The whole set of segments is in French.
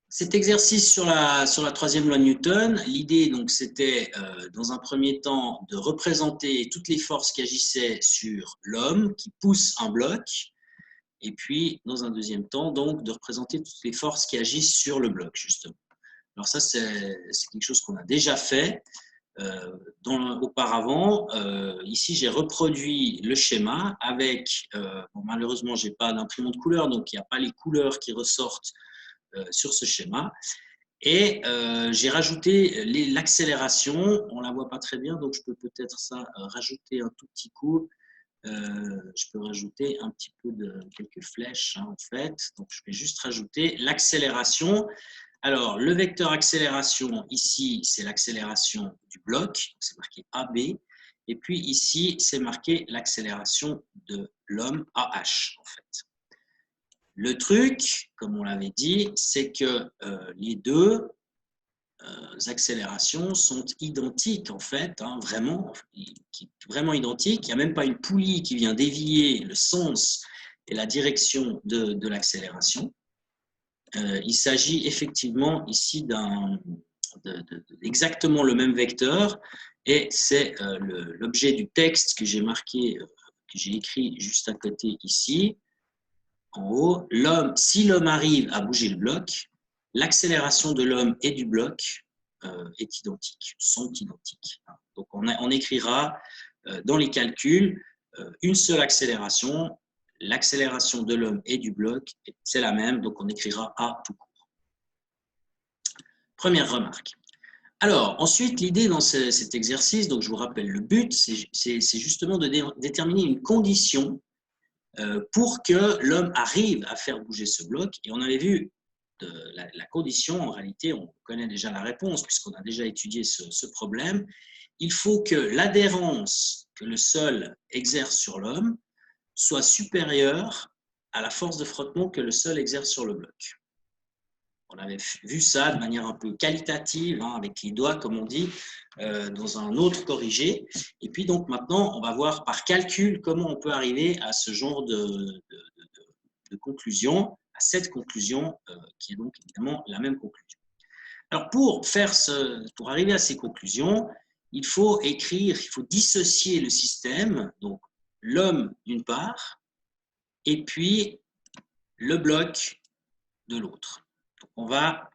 Cet exercice sur la troisième loi de Newton, l'idée donc c'était dans un premier temps de représenter toutes les forces qui agissaient sur l'homme qui pousse un bloc, et puis dans un deuxième temps donc de représenter toutes les forces qui agissent sur le bloc justement. Alors ça c'est quelque chose qu'on a déjà fait auparavant. Ici j'ai reproduit le schéma avec, bon, malheureusement j'ai pas d'imprimante couleur donc il n'y a pas les couleurs qui ressortent sur ce schéma. Et j'ai rajouté l'accélération, on ne la voit pas très bien, donc je peux peut-être rajouter un tout petit coup. Je peux rajouter un petit peu de quelques flèches en fait. Donc je vais juste rajouter l'accélération. Alors le vecteur accélération ici, c'est l'accélération du bloc, c'est marqué AB. Et puis ici, c'est marqué l'accélération de l'homme AH en fait. Le truc, comme on l'avait dit, c'est que les deux accélérations sont identiques en fait, hein, vraiment identiques. Il n'y a même pas une poulie qui vient dévier le sens et la direction de l'accélération. Il s'agit effectivement ici d'exactement le même vecteur et c'est l'objet du texte que j'ai marqué, que j'ai écrit juste à côté ici. En haut, si l'homme arrive à bouger le bloc, l'accélération de l'homme et du bloc est identique, sont identiques. Donc on écrira dans les calculs une seule accélération, l'accélération de l'homme et du bloc, c'est la même, donc on écrira A tout court. Première remarque. Alors, ensuite, l'idée dans cet exercice, donc je vous rappelle le but, c'est justement de déterminer une condition pour que l'homme arrive à faire bouger ce bloc. Et on avait vu la condition, en réalité, on connaît déjà la réponse puisqu'on a déjà étudié ce problème. Il faut que l'adhérence que le sol exerce sur l'homme soit supérieure à la force de frottement que le sol exerce sur le bloc. On avait vu ça de manière un peu qualitative, hein, avec les doigts, comme on dit, dans un autre corrigé. Et puis donc maintenant, on va voir par calcul comment on peut arriver à ce genre de conclusion, à cette conclusion, qui est donc évidemment la même conclusion. Alors pour arriver à ces conclusions, il faut dissocier le système, donc l'homme d'une part, et puis le bloc de l'autre. On va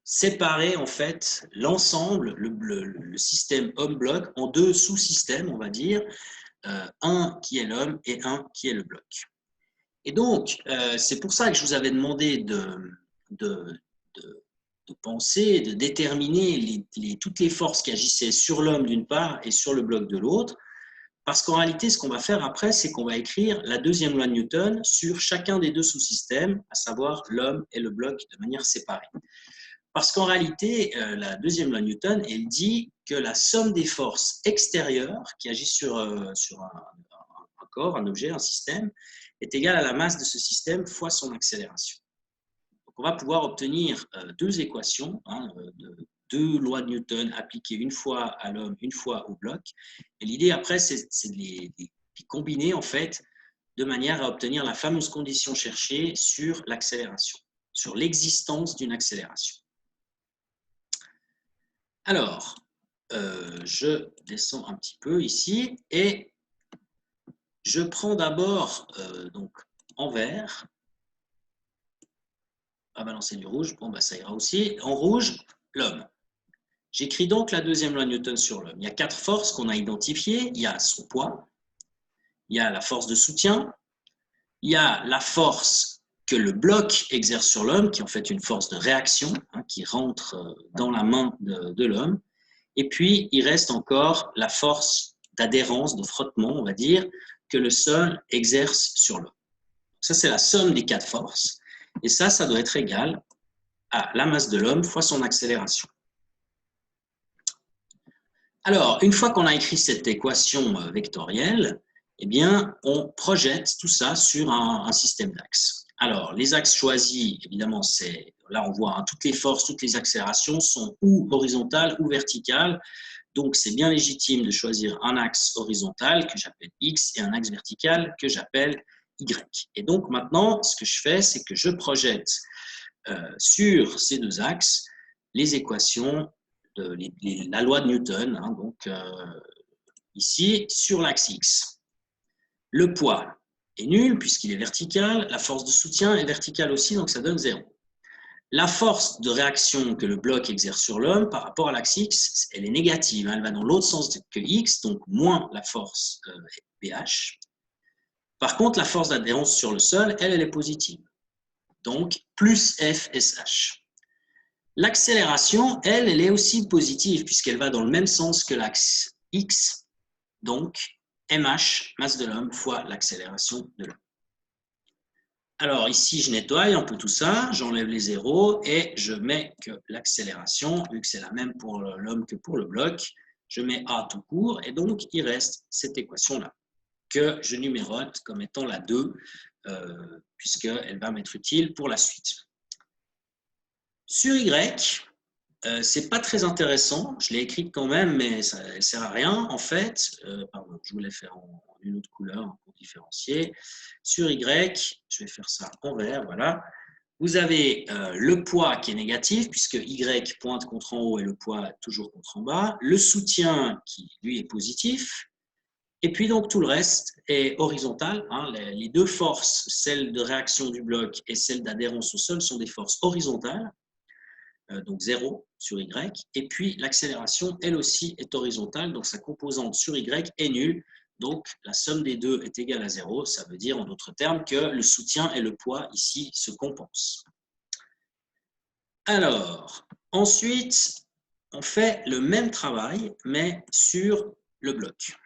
séparer en fait l'ensemble, le système homme-bloc en deux sous-systèmes, on va dire, un qui est l'homme et un qui est le bloc. Et donc, c'est pour ça que je vous avais demandé de penser, de déterminer toutes les forces qui agissaient sur l'homme d'une part et sur le bloc de l'autre, parce qu'en réalité, ce qu'on va faire après, c'est qu'on va écrire la deuxième loi de Newton sur chacun des deux sous-systèmes, à savoir l'homme et le bloc de manière séparée. Parce qu'en réalité, la deuxième loi de Newton, elle dit que la somme des forces extérieures qui agissent sur un corps, un objet, un système, est égale à la masse de ce système fois son accélération. Donc on va pouvoir obtenir deux équations, deux lois de Newton appliquées une fois à l'homme, une fois au bloc. Et l'idée après, c'est de les combiner en fait de manière à obtenir la fameuse condition cherchée sur l'accélération, sur l'existence d'une accélération. Alors, je descends un petit peu ici et je prends d'abord donc en vert. Ah ben non, c'est du rouge. Bon, ben ça ira aussi. En rouge, l'homme. J'écris donc la deuxième loi de Newton sur l'homme. Il y a quatre forces qu'on a identifiées. Il y a son poids, il y a la force de soutien, il y a la force que le bloc exerce sur l'homme, qui est en fait une force de réaction, qui rentre dans la main de l'homme. Et puis, il reste encore la force d'adhérence, de frottement, on va dire, que le sol exerce sur l'homme. Ça, c'est la somme des quatre forces. Et ça doit être égal à la masse de l'homme fois son accélération. Alors, une fois qu'on a écrit cette équation vectorielle, eh bien, on projette tout ça sur un système d'axes. Alors, les axes choisis, évidemment, là on voit toutes les forces, toutes les accélérations sont ou horizontales ou verticales. Donc, c'est bien légitime de choisir un axe horizontal que j'appelle X et un axe vertical que j'appelle Y. Et donc, maintenant, ce que je fais, c'est que je projette sur ces deux axes les équations, la loi de Newton. Hein, donc, ici, sur l'axe X, le poids est nul puisqu'il est vertical, la force de soutien est verticale aussi, donc ça donne 0. La force de réaction que le bloc exerce sur l'homme par rapport à l'axe X, elle est négative, hein, elle va dans l'autre sens que X, donc moins la force PH. Par contre, la force d'adhérence sur le sol, elle est positive, donc plus FSH. L'accélération, elle est aussi positive puisqu'elle va dans le même sens que l'axe X, donc MH, masse de l'homme, fois l'accélération de l'homme. Alors ici, je nettoie un peu tout ça, j'enlève les zéros et je mets que l'accélération, vu que c'est la même pour l'homme que pour le bloc, je mets A tout court et donc il reste cette équation-là que je numérote comme étant la 2 puisqu'elle va m'être utile pour la suite. Sur Y, c'est pas très intéressant, je l'ai écrite quand même, mais ça ne sert à rien. En fait, pardon, je voulais faire en une autre couleur pour différencier. Sur Y, je vais faire ça en vert, voilà. Vous avez le poids qui est négatif, puisque Y pointe contre en haut et le poids toujours contre en bas. Le soutien qui, lui, est positif. Et puis, donc, tout le reste est horizontal. Hein. Les deux forces, celle de réaction du bloc et celle d'adhérence au sol, sont des forces horizontales. Donc 0 sur Y, et puis l'accélération, elle aussi, est horizontale, donc sa composante sur Y est nulle, donc la somme des deux est égale à 0, ça veut dire en d'autres termes que le soutien et le poids ici se compensent. Alors, ensuite, on fait le même travail, mais sur le bloc.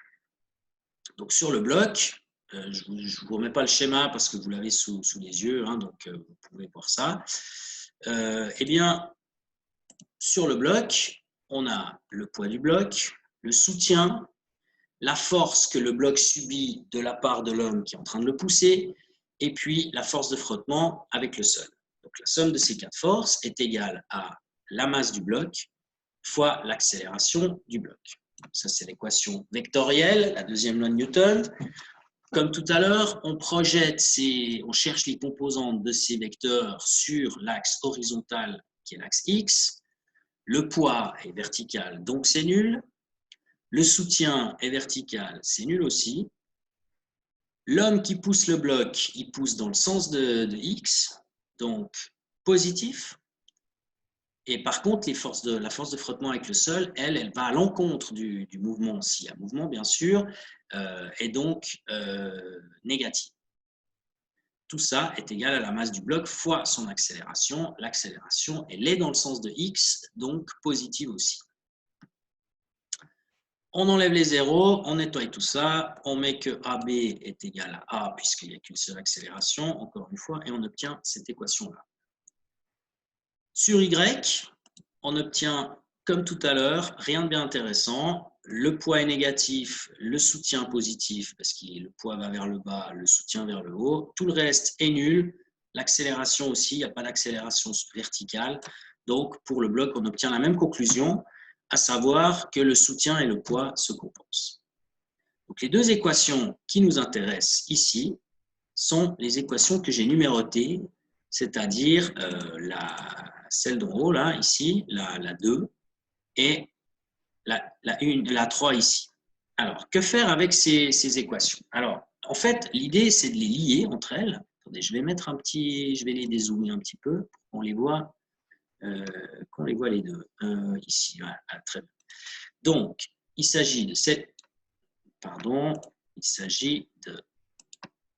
Donc sur le bloc, je ne vous remets pas le schéma parce que vous l'avez sous les yeux, hein, donc vous pouvez voir ça. Eh bien, sur le bloc, on a le poids du bloc, le soutien, la force que le bloc subit de la part de l'homme qui est en train de le pousser, et puis la force de frottement avec le sol. Donc la somme de ces quatre forces est égale à la masse du bloc fois l'accélération du bloc. Ça, c'est l'équation vectorielle, la deuxième loi de Newton. Comme tout à l'heure, on cherche les composantes de ces vecteurs sur l'axe horizontal qui est l'axe X. Le poids est vertical, donc c'est nul. Le soutien est vertical, c'est nul aussi. L'homme qui pousse le bloc, il pousse dans le sens de X, donc positif. Et par contre, la force de frottement avec le sol, elle va à l'encontre du mouvement, s'il y a mouvement bien sûr, et donc négative. Tout ça est égal à la masse du bloc fois son accélération. L'accélération, elle est dans le sens de X, donc positive aussi. On enlève les zéros, on nettoie tout ça, on met que AB est égal à A puisqu'il n'y a qu'une seule accélération, encore une fois, et on obtient cette équation-là. Sur Y, on obtient, comme tout à l'heure, rien de bien intéressant. Le poids est négatif, le soutien positif, parce que le poids va vers le bas, le soutien vers le haut. Tout le reste est nul. L'accélération aussi, il n'y a pas d'accélération verticale. Donc, pour le bloc, on obtient la même conclusion, à savoir que le soutien et le poids se compensent. Donc, les deux équations qui nous intéressent ici sont les équations que j'ai numérotées, c'est-à-dire celle d'en haut, là, ici, la 2, et la 3 ici. Alors, que faire avec ces équations? Alors, en fait, l'idée, c'est de les lier entre elles. Attendez, je vais les dézoomer un petit peu pour qu'on les voit. Les deux ici. Voilà, très bien. Donc, il s'agit de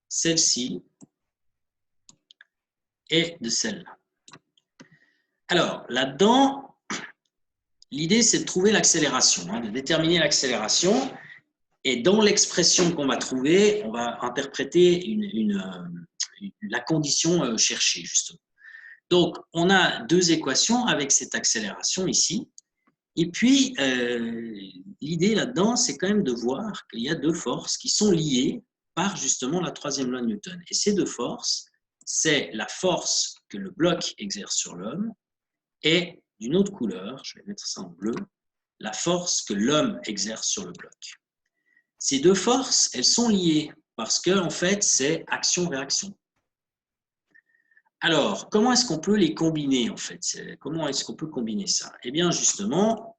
celle-ci et de celle-là. Alors, là-dedans, l'idée, c'est de trouver l'accélération, de déterminer l'accélération. Et dans l'expression qu'on va trouver, on va interpréter la condition cherchée, justement. Donc, on a deux équations avec cette accélération ici. Et puis, l'idée là-dedans, c'est quand même de voir qu'il y a deux forces qui sont liées par justement la troisième loi de Newton. Et ces deux forces, c'est la force que le bloc exerce sur l'homme et d'une autre couleur, je vais mettre ça en bleu, la force que l'homme exerce sur le bloc. Ces deux forces, elles sont liées parce que, en fait, c'est action-réaction. Alors, comment est-ce qu'on peut les combiner en fait? Comment est-ce qu'on peut combiner ça? Eh bien, justement,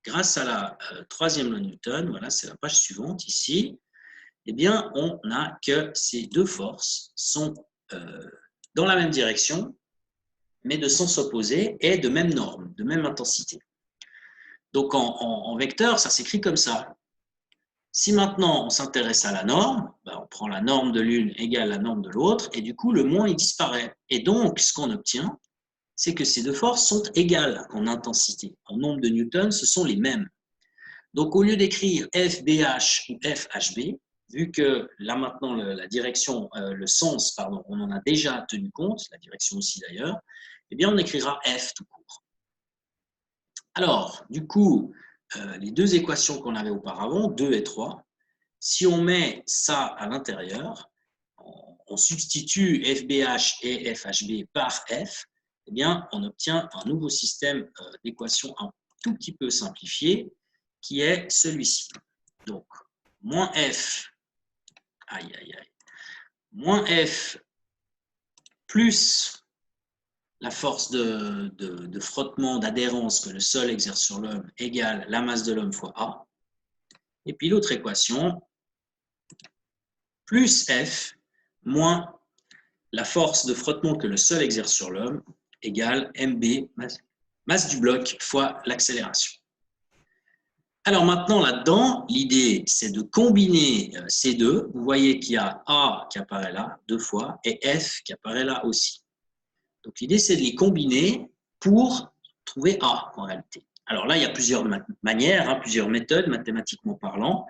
grâce à la troisième loi de Newton, voilà, c'est la page suivante ici, eh bien, on a que ces deux forces sont dans la même direction, mais de sens opposés et de même norme, de même intensité. Donc, en vecteur, ça s'écrit comme ça. Si maintenant on s'intéresse à la norme, ben on prend la norme de l'une égale la norme de l'autre, et du coup le moins il disparaît. Et donc ce qu'on obtient, c'est que ces deux forces sont égales en intensité. En nombre de newtons, ce sont les mêmes. Donc au lieu d'écrire FBH ou FHB, vu que là maintenant la direction, le sens, pardon, on en a déjà tenu compte, la direction aussi d'ailleurs, eh bien on écrira F tout court. Alors, du coup, les deux équations qu'on avait auparavant, 2 et 3, si on met ça à l'intérieur, on substitue FBH et FHB par F, eh bien, on obtient un nouveau système d'équations un tout petit peu simplifié, qui est celui-ci. Donc, moins F, moins F plus la force de frottement, d'adhérence que le sol exerce sur l'homme égale la masse de l'homme fois A. Et puis l'autre équation, plus F moins la force de frottement que le sol exerce sur l'homme égale mb, masse du bloc, fois l'accélération. Alors maintenant, là-dedans, l'idée, c'est de combiner ces deux. Vous voyez qu'il y a A qui apparaît là, 2 fois, et F qui apparaît là aussi. Donc l'idée, c'est de les combiner pour trouver A, en réalité. Alors là, il y a plusieurs manières, plusieurs méthodes, mathématiquement parlant.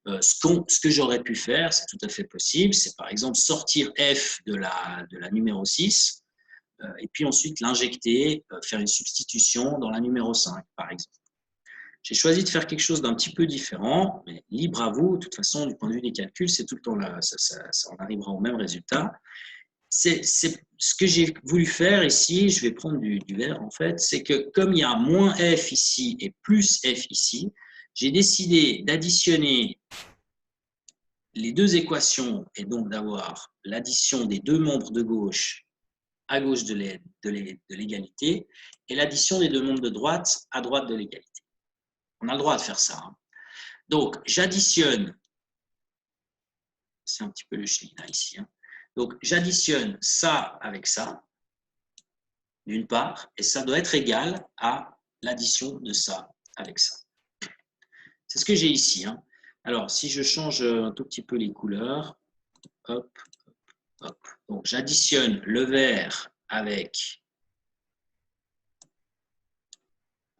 Ce que j'aurais pu faire, c'est tout à fait possible, c'est par exemple sortir F de la numéro 6, et puis ensuite l'injecter, faire une substitution dans la numéro 5, par exemple. J'ai choisi de faire quelque chose d'un petit peu différent, mais libre à vous. De toute façon, du point de vue des calculs, c'est tout le temps là, on arrivera au même résultat. C'est ce que j'ai voulu faire ici, je vais prendre du vert en fait, c'est que comme il y a moins F ici et plus F ici, j'ai décidé d'additionner les deux équations et donc d'avoir l'addition des deux membres de gauche à gauche de l'égalité et l'addition des deux membres de droite à droite de l'égalité. On a le droit de faire ça. Donc, j'additionne, c'est un petit peu le chelina ici, donc j'additionne ça avec ça, d'une part, et ça doit être égal à l'addition de ça avec ça. C'est ce que j'ai ici. Alors, si je change un tout petit peu les couleurs, hop, hop. Donc, j'additionne le vert avec,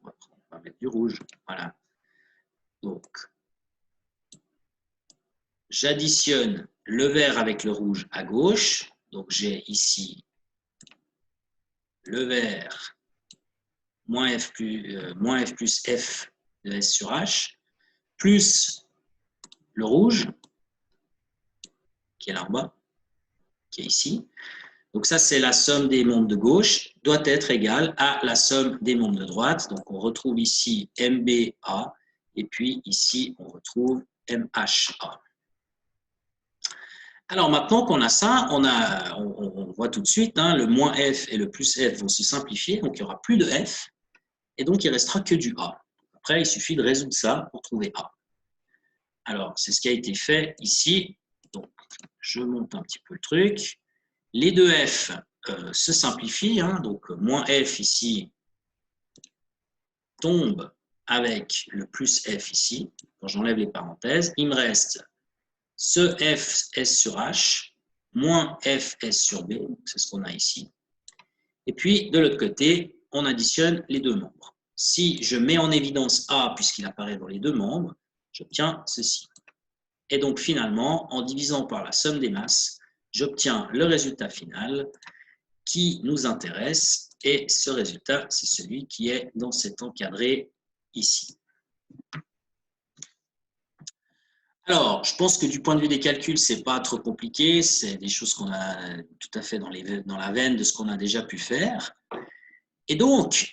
on va mettre du rouge, voilà. Donc, j'additionne le vert avec le rouge à gauche. Donc, j'ai ici le vert moins F plus F de S sur H, plus le rouge, qui est là en bas, qui est ici. Donc ça, c'est la somme des membres de gauche, doit être égale à la somme des membres de droite. Donc on retrouve ici MBA, et puis ici, on retrouve MHA. Alors maintenant qu'on a ça, on voit tout de suite, le moins F et le plus F vont se simplifier, donc il n'y aura plus de F, et donc il ne restera que du A. Après, il suffit de résoudre ça pour trouver A. Alors, c'est ce qui a été fait ici. Donc, je monte un petit peu le truc. Les deux F se simplifient, donc moins F ici tombe avec le plus F ici. Quand j'enlève les parenthèses, il me reste ce F S sur H moins F S sur B, c'est ce qu'on a ici. Et puis, de l'autre côté, on additionne les deux membres. Si je mets en évidence A, puisqu'il apparaît dans les deux membres, j'obtiens ceci. Et donc, finalement, en divisant par la somme des masses, j'obtiens le résultat final qui nous intéresse. Et ce résultat, c'est celui qui est dans cet encadré ici. Alors, je pense que du point de vue des calculs, ce n'est pas trop compliqué. C'est des choses qu'on a tout à fait dans la veine de ce qu'on a déjà pu faire. Et donc,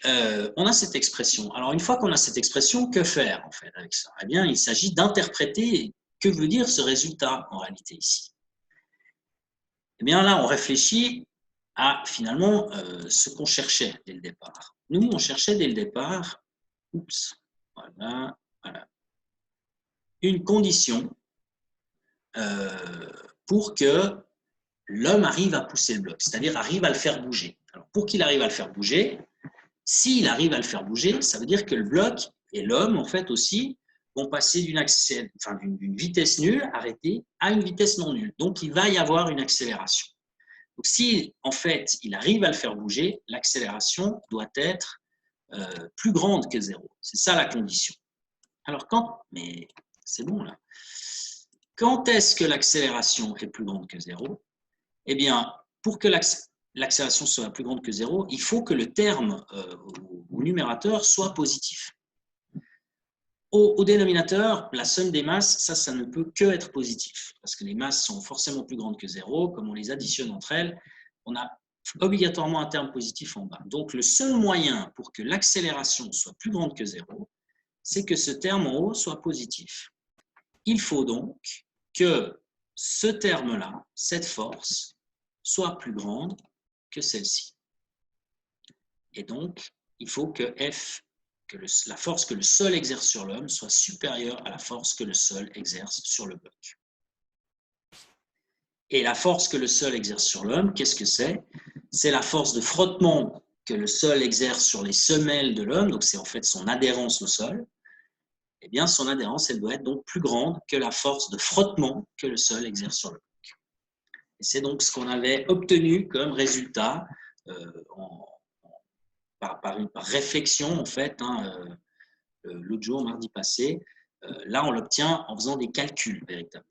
on a cette expression. Alors, une fois qu'on a cette expression, que faire en fait avec ça? Eh bien, il s'agit d'interpréter que veut dire ce résultat en réalité ici. Eh bien, là, on réfléchit à finalement ce qu'on cherchait dès le départ. Nous, on cherchait dès le départ, voilà, une condition pour que l'homme arrive à pousser le bloc, c'est-à-dire arrive à le faire bouger. Alors, pour qu'il arrive à le faire bouger, s'il arrive à le faire bouger, ça veut dire que le bloc et l'homme, en fait, aussi, vont passer d'une vitesse nulle, arrêtée, à une vitesse non nulle. Donc, il va y avoir une accélération. Donc, si, en fait, il arrive à le faire bouger, l'accélération doit être plus grande que 0. C'est ça la condition. Alors, mais c'est bon, là. Quand est-ce que l'accélération est plus grande que 0? Eh bien, pour que l'accélération soit plus grande que 0, il faut que le terme au numérateur soit positif. Au dénominateur, la somme des masses, ça ne peut que être positif, parce que les masses sont forcément plus grandes que 0. Comme on les additionne entre elles, on a obligatoirement un terme positif en bas. Donc, le seul moyen pour que l'accélération soit plus grande que 0, c'est que ce terme en haut soit positif. Il faut donc que ce terme-là, cette force, soit plus grande que celle-ci. Et donc, il faut que F, la force que le sol exerce sur l'homme, soit supérieure à la force que le sol exerce sur le bloc. Et la force que le sol exerce sur l'homme, qu'est-ce que c'est? C'est la force de frottement que le sol exerce sur les semelles de l'homme, donc c'est en fait son adhérence au sol. Eh bien, son adhérence, elle doit être donc plus grande que la force de frottement que le sol exerce sur le bloc. Et c'est donc ce qu'on avait obtenu comme résultat par réflexion, en fait, l'autre jour, mardi passé. Là, on l'obtient en faisant des calculs véritables.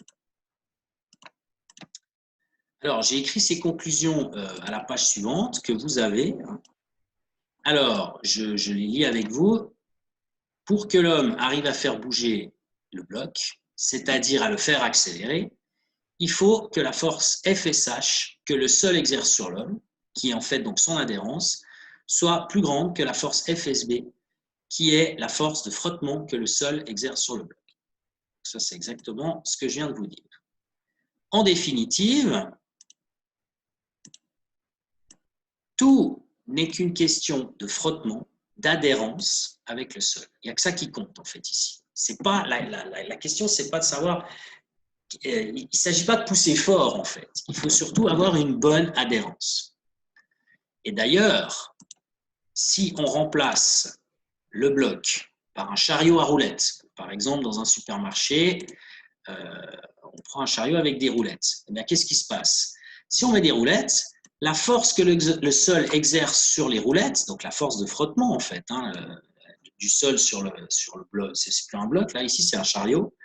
Alors, j'ai écrit ces conclusions à la page suivante que vous avez. Alors, je les lis avec vous. Pour que l'homme arrive à faire bouger le bloc, c'est-à-dire à le faire accélérer, il faut que la force FSH que le sol exerce sur l'homme, qui est en fait donc son adhérence, soit plus grande que la force FSB, qui est la force de frottement que le sol exerce sur le bloc. Ça, c'est exactement ce que je viens de vous dire. En définitive, tout n'est qu'une question de frottement, d'adhérence avec le sol. Il n'y a que ça qui compte, en fait, ici. C'est pas, la question, ce n'est pas de savoir... il ne s'agit pas de pousser fort, en fait. Il faut surtout avoir une bonne adhérence. Et d'ailleurs, si on remplace le bloc par un chariot à roulettes, par exemple dans un supermarché, on prend un chariot avec des roulettes. Eh bien, qu'est-ce qui se passe? Si on met des roulettes, la force que le sol exerce sur les roulettes, donc la force de frottement en fait, du sol sur le bloc, c'est plus un bloc, là ici c'est un chariot,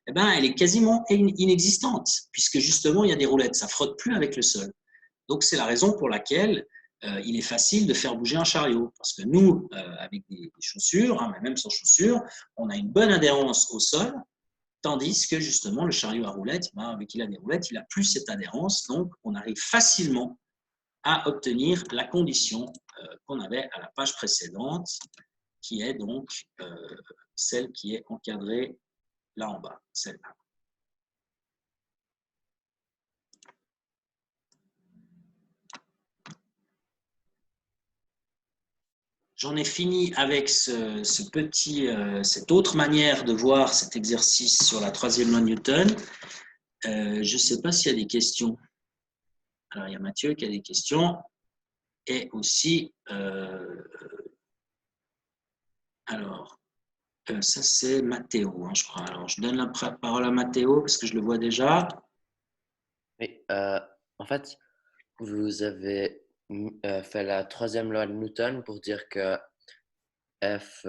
eh ben, elle est quasiment inexistante, puisque justement il y a des roulettes, ça ne frotte plus avec le sol. Donc c'est la raison pour laquelle il est facile de faire bouger un chariot, parce que nous, avec des chaussures, mais même sans chaussures, on a une bonne adhérence au sol, tandis que justement le chariot à roulettes, avec il a des roulettes, il n'a plus cette adhérence, donc on arrive facilement à obtenir la condition qu'on avait à la page précédente, qui est donc celle qui est encadrée là en bas, celle-là. J'en ai fini avec cette autre manière de voir cet exercice sur la troisième loi de Newton. Je ne sais pas s'il y a des questions. Alors, il y a Mathieu qui a des questions. Et aussi, alors, ça c'est Mathéo, je crois. Alors, je donne la parole à Mathéo parce que je le vois déjà. Oui, en fait, vous avez fait la troisième loi de Newton pour dire que F,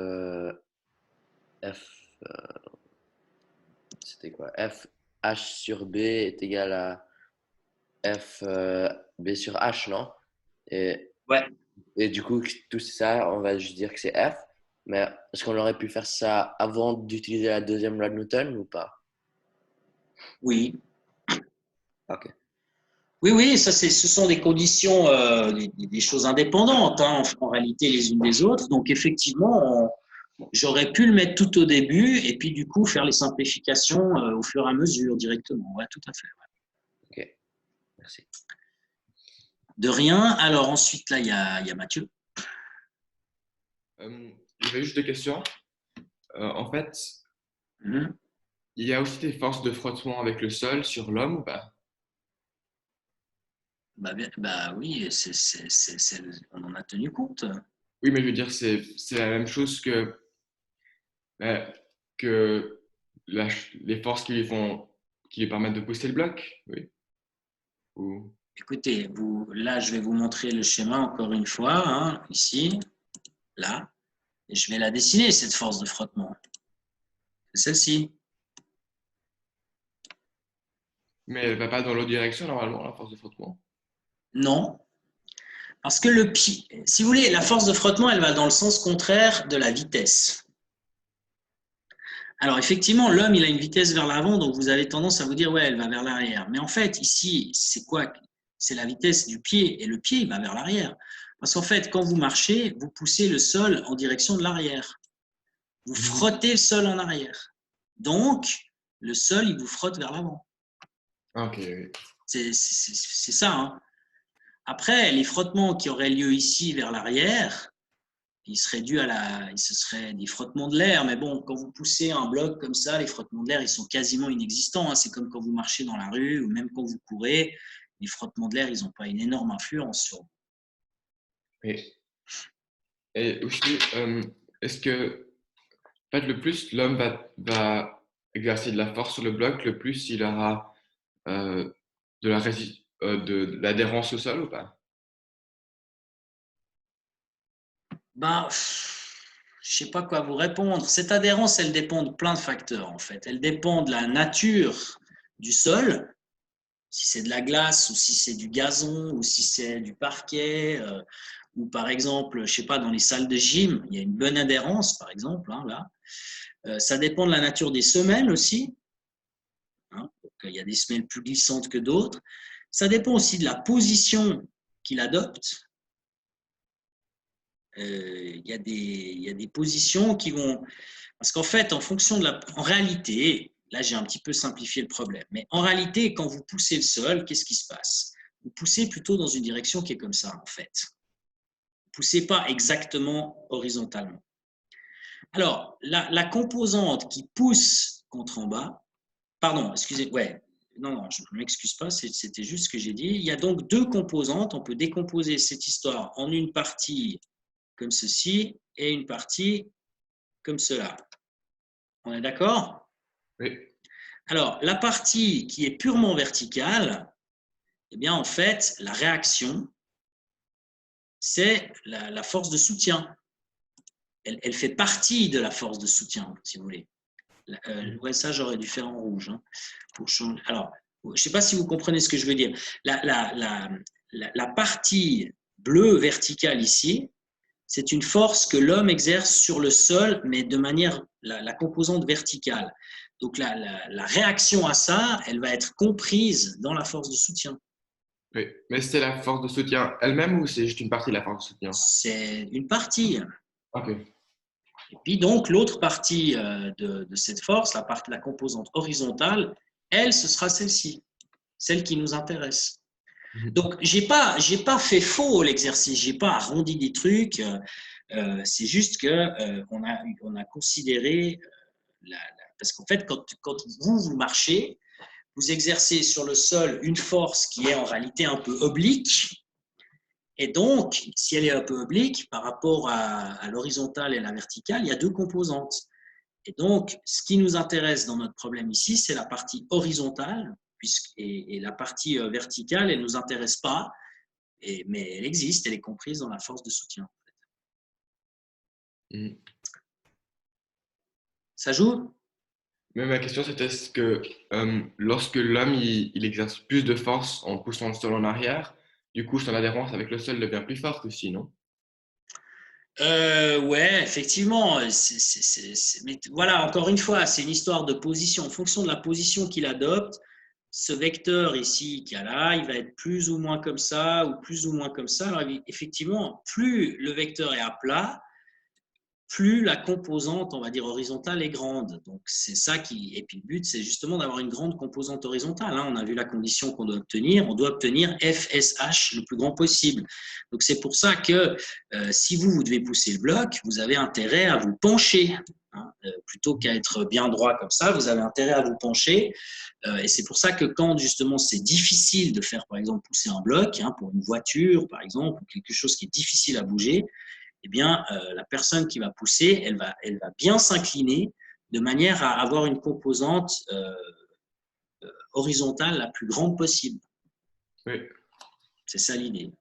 c'était quoi? F H sur B est égal à F B sur H, non? Et, Ouais. et du coup, tout ça, on va juste dire que c'est F. Mais est-ce qu'on aurait pu faire ça avant d'utiliser la deuxième loi de Newton ou pas? Oui. Ok. Oui, ça, ce sont des conditions, des choses indépendantes, en réalité, les unes des autres. Donc, effectivement, j'aurais pu le mettre tout au début et puis, du coup, faire les simplifications au fur et à mesure directement. Ouais, tout à fait. Ouais. Ok, merci. De rien. Alors ensuite, là, il y a Mathieu. J'avais juste deux questions. En fait, Mhm. il y a aussi des forces de frottement avec le sol sur l'homme ou pas? Bah oui, on en a tenu compte. Oui, mais je veux dire, c'est la même chose euh, que les forces qui lui permettent de pousser le bloc, oui. Ou... Écoutez, là, je vais vous montrer le schéma encore une fois, hein, ici, là, et je vais la dessiner, cette force de frottement. C'est celle-ci. Mais elle va pas dans l'autre direction, normalement, la force de frottement. Non, parce que le pied, si vous voulez, la force de frottement, elle va dans le sens contraire de la vitesse. Alors effectivement, l'homme, il a une vitesse vers l'avant, donc vous avez tendance à vous dire, ouais, elle va vers l'arrière. Mais en fait, ici, c'est quoi? C'est la vitesse du pied, et le pied, il va vers l'arrière. Parce qu'en fait, quand vous marchez, vous poussez le sol en direction de l'arrière. Vous Mhm. frottez le sol en arrière. Donc, le sol, il vous frotte vers l'avant. Ah, ok, oui. C'est ça. Hein. Après, les frottements qui auraient lieu ici vers l'arrière, ce serait des frottements de l'air. Mais bon, quand vous poussez un bloc comme ça, les frottements de l'air, ils sont quasiment inexistants. Hein. C'est comme quand vous marchez dans la rue ou même quand vous courez. Les frottements de l'air, ils n'ont pas une énorme influence sur vous. Oui. Et aussi, est-ce que, en fait, le plus l'homme va exercer de la force sur le bloc, le plus il aura euh, de l'adhérence au sol ou pas? Ben, je ne sais pas quoi vous répondre. Cette adhérence, elle dépend de plein de facteurs, en fait. Elle dépend de la nature du sol, si c'est de la glace ou si c'est du gazon ou si c'est du parquet, ou par exemple, je ne sais pas, dans les salles de gym, il y a une bonne adhérence, par exemple, hein, là. Ça dépend de la nature des semelles aussi. Hein, donc, il y a des semelles plus glissantes que d'autres. Ça dépend aussi de la position qu'il adopte. Il y a des positions qui vont... Parce qu'en fait, en fonction de la... En réalité, là j'ai un petit peu simplifié le problème, mais en réalité, quand vous poussez le sol, qu'est-ce qui se passe? Vous poussez plutôt dans une direction qui est comme ça, en fait. Vous ne poussez pas exactement horizontalement. Alors, la composante qui pousse contre en bas, pardon, excusez, ouais, non, je ne m'excuse pas, c'était juste ce que j'ai dit. Il y a donc deux composantes, on peut décomposer cette histoire en une partie comme ceci et une partie comme cela. On est d'accord? Oui. Alors, la partie qui est purement verticale, eh bien, en fait, la réaction, c'est la force de soutien. Elle fait partie de la force de soutien, si vous voulez. Ouais, ça, j'aurais dû faire en rouge. Hein, pour changer. Alors, je ne sais pas si vous comprenez ce que je veux dire. La partie bleue verticale ici, c'est une force que l'homme exerce sur le sol, mais de manière, la composante verticale. Donc la réaction à ça, elle va être comprise dans la force de soutien. Oui. Mais c'est la force de soutien elle-même ou c'est juste une partie de la force de soutien? C'est une partie. Ok. Et puis donc l'autre partie de cette force, la composante horizontale, elle, ce sera celle-ci, celle qui nous intéresse. Mhm. Donc j'ai pas fait faux l'exercice, j'ai pas arrondi des trucs. C'est juste que on a considéré parce qu'en fait quand vous marchez, vous exercez sur le sol une force qui est en réalité un peu oblique. Et donc, si elle est un peu oblique par rapport à l'horizontale et à la verticale, il y a deux composantes. Et donc, ce qui nous intéresse dans notre problème ici, c'est la partie horizontale, et la partie verticale, elle ne nous intéresse pas, mais elle existe, elle est comprise dans la force de soutien. Mhm. Ça joue? Mais ma question c'était est-ce que lorsque l'homme il exerce plus de force en poussant le sol en arrière, du coup son adhérence avec le sol devient plus forte aussi, non? Ouais, effectivement. Mais voilà, encore une fois, c'est une histoire de position. En fonction de la position qu'il adopte, ce vecteur ici qu'il y a là, il va être plus ou moins comme ça ou plus ou moins comme ça. Alors, effectivement, plus le vecteur est à plat, plus la composante, on va dire, horizontale est grande. Donc, c'est ça qui… Et puis, le but, c'est justement d'avoir une grande composante horizontale. On a vu la condition qu'on doit obtenir. On doit obtenir FSH le plus grand possible. Donc, c'est pour ça que si vous devez pousser le bloc, vous avez intérêt à vous pencher. Plutôt qu'à être bien droit comme ça, vous avez intérêt à vous pencher. Et c'est pour ça que quand, justement, c'est difficile de faire, par exemple, pousser un bloc, pour une voiture, par exemple, ou quelque chose qui est difficile à bouger, eh bien, la personne qui va pousser, elle va bien s'incliner de manière à avoir une composante horizontale la plus grande possible. Oui. C'est ça l'idée.